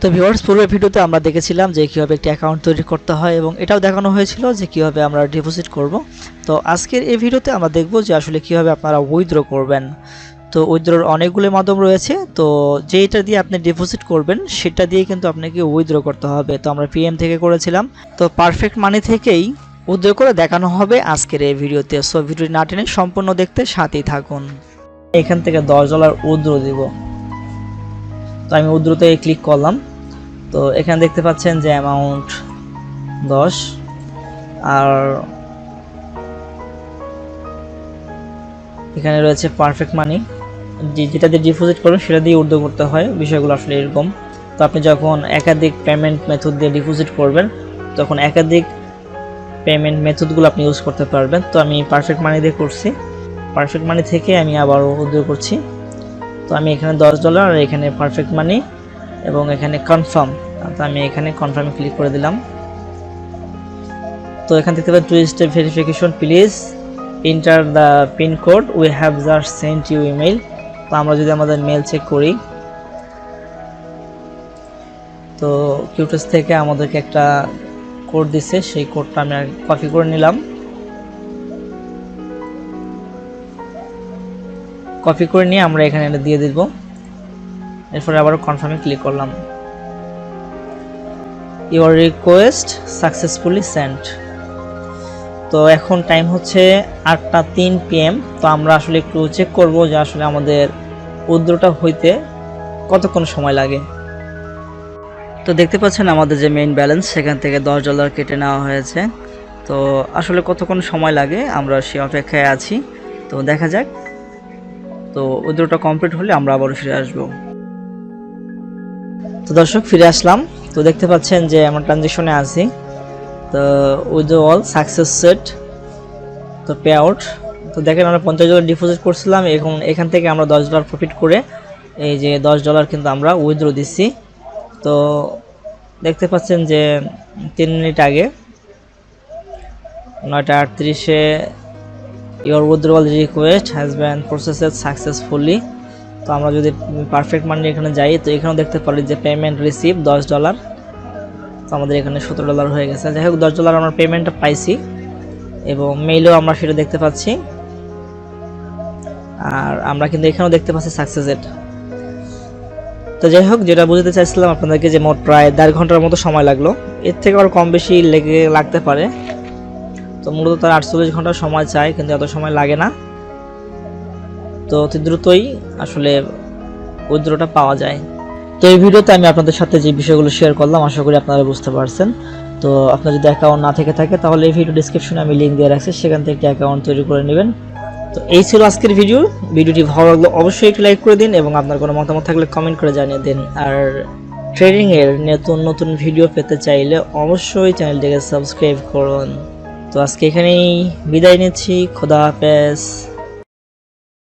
তো ভিউয়ার্স, পূর্বের ভিডিওতে আমরা দেখেছিলাম যে কীভাবে একটি অ্যাকাউন্ট তৈরি করতে হয় এবং এটাও দেখানো হয়েছিল যে কীভাবে আমরা ডিপোজিট করব। তো আজকের এই ভিডিওতে আমরা দেখব যে আসলে কীভাবে আপনারা উইথড্র করবেন। তো উইথড্রর অনেকগুলো মাধ্যম রয়েছে, তো যেটা দিয়ে আপনি ডিপোজিট করবেন সেটা দিয়ে কিন্তু আপনাকে উইথড্র করতে হবে। তো আমরা পিএম থেকে করেছিলাম, তো পারফেক্ট মানি থেকেই উইথড্র করে দেখানো হবে আজকের এই ভিডিওতে। সো ভিডিওটি না টেনে সম্পূর্ণ দেখতে সাথেই থাকুন। এখান থেকে $10 উইথড্র দিব। তো আমি উইথড্রতে ক্লিক করলাম। তো এখানে দেখতে পাচ্ছেন যে অ্যামাউন্ট 10, আর এখানে রয়েছে পারফেক্ট মানি, যেটা দিয়ে ডিপোজিট করবেন সেটা দিয়ে উইথড্র করতে হয়। বিষয়গুলো আসলে এরকম। তো আপনি যখন একাধিক পেমেন্ট মেথড দিয়ে ডিপোজিট করবেন তখন একাধিক পেমেন্ট মেথডগুলো আপনি ইউজ করতে পারবেন। তো আমি পারফেক্ট মানি দিয়ে করছি। পারফেক্ট মানি থেকে আমি আবার উইথড্র করছি। তো আমি এখানে $10 আর এখানে পারফেক্ট মানি এবং এখানে কনফার্ম। তো আমি এখানে কনফার্মে ক্লিক করে দিলাম। তো এখান থেকে 2 step verification, please enter the pin code, we have just sent you email. তো আমরা যদি আমাদের মেল চেক করি, তো কিউটেক্স থেকে আমাদেরকে একটা কোড দিছে, সেই কোডটা আমি কপি করে নিলাম। কপি করে নিয়ে আমরা এখানে এটা দিয়ে দিব। এরপরে আবারও কনফার্মে ক্লিক করলাম। Your request successfully sent. তো এখন টাইম হচ্ছে 8টা 3 PM। তো আমরা আসলে একটু চেক করব যে আসলে আমাদের উইথড্রটা হইতে কতক্ষণ সময় লাগে। তো দেখতে পাচ্ছেন আমাদের যে মেইন ব্যালেন্স, সেখান থেকে $10 কেটে নেওয়া হয়েছে। তো আসলে কতক্ষণ সময় লাগে আমরা সেই অপেক্ষায় আছি। তো দেখা যাক। তো উইথড্রটা কমপ্লিট হলে আমরা আবারও ফিরে আসব। তো দর্শক, ফিরে আসলাম। তো দেখতে পাচ্ছেন যে আমরা ট্রানজ্যাকশনে আছি। তো উইথড্রয়াল সাকসেস সেট, তো পে আউট। তো দেখেন আমরা $50 ডিপোজিট করছিলাম, এখন এখান থেকে আমরা $10 প্রফিট করে এই যে $10 কিন্তু আমরা উইথড্র দিচ্ছি। তো দেখতে পাচ্ছেন যে 3 মিনিট আগে 9টা 38-এ your withdrawal request has been processed successfully. তো আমরা যদি পারফেক্ট মানি এখানে যাই, তো এখানেও দেখতে পারি যে পেমেন্ট রিসিভ $10। তো আমাদের এখানে $17 হয়ে গেছে। যাই হোক, $10 আমরা পেমেন্টটা পাইছি এবং মেইলেও আমরা সেটা দেখতে পাচ্ছি। আর আমরা কিন্তু এখানেও দেখতে পাচ্ছি সাকসেসেড। তো যাই হোক, যেটা বুঝতে চাইছিলাম আপনাদেরকে যে মোট প্রায় 1.5 ঘন্টার মতো সময় লাগলো। এর থেকে আবার কম বেশি লাগতে পারে। তো মূলত তার 48 ঘন্টা সময় চাই, কিন্তু এত সময় লাগে না। তো অতি দ্রুতই আসলে উইথড্রটা পাওয়া যায়। তো এই ভিডিওতে আমি আপনাদের সাথে যে বিষয়গুলো শেয়ার করলাম আশা করি আপনারা বুঝতে পারছেন। তো আপনার যদি অ্যাকাউন্ট না থেকে থাকে তাহলে এই ভিডিও ডেসক্রিপশনে আমি লিঙ্ক দিয়ে রাখছি, সেখান থেকে একটা অ্যাকাউন্ট তৈরি করে নেবেন। তো এই ছিল আজকের ভিডিও। ভিডিওটি ভালো লাগলে অবশ্যই একটু লাইক করে দিন এবং আপনার কোনো মতামত থাকলে কমেন্ট করে জানিয়ে দিন। আর ট্রেডিং এর নতুন নতুন ভিডিও পেতে চাইলে অবশ্যই চ্যানেলটিকে সাবস্ক্রাইব করুন। তো আজকে এখানেই বিদায় নিচ্ছি। খোদা হাফেজ।